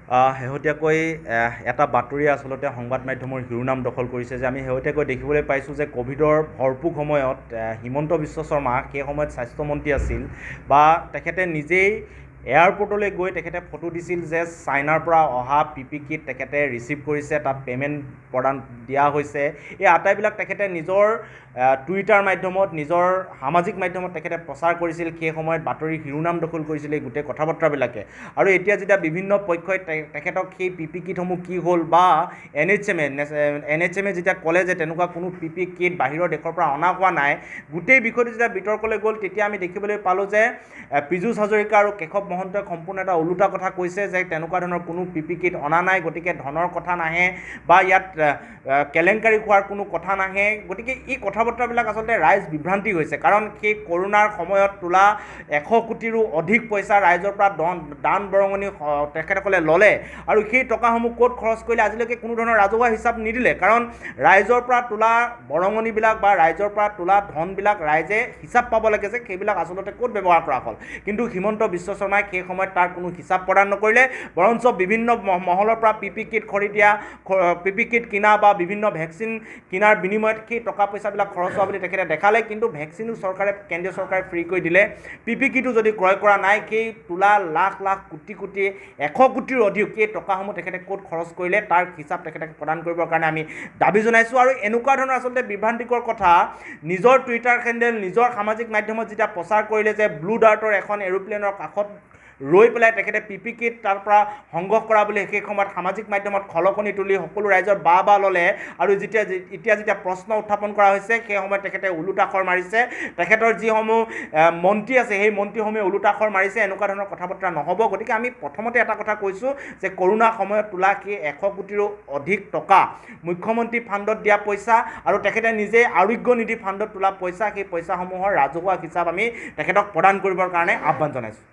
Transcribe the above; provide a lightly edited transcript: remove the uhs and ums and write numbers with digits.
শেহতীয়াকৈ এটা বাতৰি আচলতে সংবাদ মাধ্যমৰ শিৰোনাম দখল কৰিছে যে আমি শেহতীয়াকৈ দেখিবলৈ পাইছোঁ যে ক'ভিডৰ ভৰপূৰ সময়ত হিমন্ত বিশ্ব শৰ্মা সেই সময়ত স্বাস্থ্যমন্ত্ৰী আছিল বা তেখেতে নিজেই এয়াৰপৰ্টলৈ গৈ তেখেতে ফটো দিছিল যে চাইনাৰ পৰা অহা PPE কিট তেখেতে ৰিচিভ কৰিছে, তাত পে'মেণ্ট প্ৰদান দিয়া হৈছে। এই আটাইবিলাক তেখেতে নিজৰ টুইটাৰ মাধ্যমত, নিজৰ সামাজিক মাধ্যমত তেখেতে প্ৰচাৰ কৰিছিল। সেই সময়ত বাতৰিৰ শিৰোনাম দখল কৰিছিল এই গোটেই কথা বতৰাবিলাকে। আৰু এতিয়া যেতিয়া বিভিন্ন পক্ষই তেখেতক সেই PPE কিটসমূহ কি হ'ল বা NHM যেতিয়া ক'লে যে তেনেকুৱা কোনো PPE কিট বাহিৰৰ দেশৰ পৰা অনা হোৱা নাই, গোটেই বিষয়টো যেতিয়া বিতৰ্কলৈ গ'ল তেতিয়া আমি দেখিবলৈ পালোঁ যে পীযুষ হাজৰিকা আৰু কেশৱ মহন্তই সম্পূৰ্ণ এটা ওলোটা কথা কৈছে যে তেনেকুৱা ধৰণৰ কোনো PPE কিট অনা নাই, গতিকে ধনৰ কথা নাহে বা ইয়াত কেলেংকাৰী হোৱাৰ কোনো কথা নাহে। গতিকে এই কথা বতৰাবিলাক আচলতে ৰাইজ বিভ্ৰান্তি হৈছে, কাৰণ সেই কৰোণাৰ সময়ত তোলা 100 কোটিৰো অধিক পইচা ৰাইজৰ পৰা দান বৰঙণি তেখেতসকলে ল'লে আৰু সেই টকাসমূহ ক'ত খৰচ কৰিলে আজিলৈকে কোনো ধৰণৰ ৰাজহুৱা হিচাপ নিদিলে। কাৰণ ৰাইজৰ পৰা তোলা বৰঙণিবিলাক বা ৰাইজৰ পৰা তোলা ধনবিলাক ৰাইজে হিচাপ পাব লাগে যে সেইবিলাক আচলতে ক'ত ব্যৱহাৰ কৰা হ'ল। কিন্তু হিমন্ত বিশ্ব শৰ্মাই সেই সময়ত তাৰ কোনো হিচাপ প্ৰদান নকৰিলে, বৰঞ্চ বিভিন্ন মহলৰ পৰা PPE কিট PPE কিট কিনা বা বিভিন্ন ভেকচিন কিনাৰ বিনিময়ত সেই টকা পইচাবিলাক খৰচ হোৱা বুলি তেখেতে দেখালে। কিন্তু ভেকচিনো কেন্দ্ৰীয় চৰকাৰে ফ্ৰী কৰি দিলে। PPE কিটো যদি ক্ৰয় কৰা নাই, সেই তোলা লাখ লাখ কোটি কোটি 100 কোটিৰ অধিক সেই টকাসমূহ তেখেতে ক'ত খৰচ কৰিলে তাৰ হিচাপ তেখেতে প্ৰদান কৰিবৰ কাৰণে আমি দাবী জনাইছোঁ। আৰু এনেকুৱা ধৰণৰ আচলতে বিভ্ৰান্তিকৰ কথা নিজৰ টুইটাৰ হেণ্ডেল, নিজৰ সামাজিক মাধ্যমত যেতিয়া প্ৰচাৰ কৰিলে যে ব্লু ডাৰ্টৰ এখন এৰোপ্লেনৰ কাষত ৰৈ পেলাই তেখেতে PPE কিট তাৰ পৰা সংগ্ৰহ কৰা বুলি সেই সময়ত সামাজিক মাধ্যমত খলকনি তুলি সকলো ৰাইজৰ বাহ ল'লে। আৰু এতিয়া যেতিয়া প্ৰশ্ন উত্থাপন কৰা হৈছে সেই সময়ত তেখেতে ওলোটাখৰ মাৰিছে। তেখেতৰ যিসমূহ মন্ত্ৰী আছে সেই মন্ত্ৰীসমূহে ওলোটাখৰ মাৰিছে। এনেকুৱা ধৰণৰ কথা বতৰা নহ'ব। গতিকে আমি প্ৰথমতে এটা কথা কৈছোঁ যে কৰোণা সময়ত তোলা সেই 100 কোটিৰো অধিক টকা মুখ্যমন্ত্ৰী ফাণ্ডত দিয়া পইচা আৰু তেখেতে নিজে আৰোগ্য নিধি ফাণ্ডত তোলা পইচা, সেই পইচাসমূহৰ ৰাজহুৱা হিচাপ আমি তেখেতক প্ৰদান কৰিবৰ কাৰণে আহ্বান জনাইছোঁ।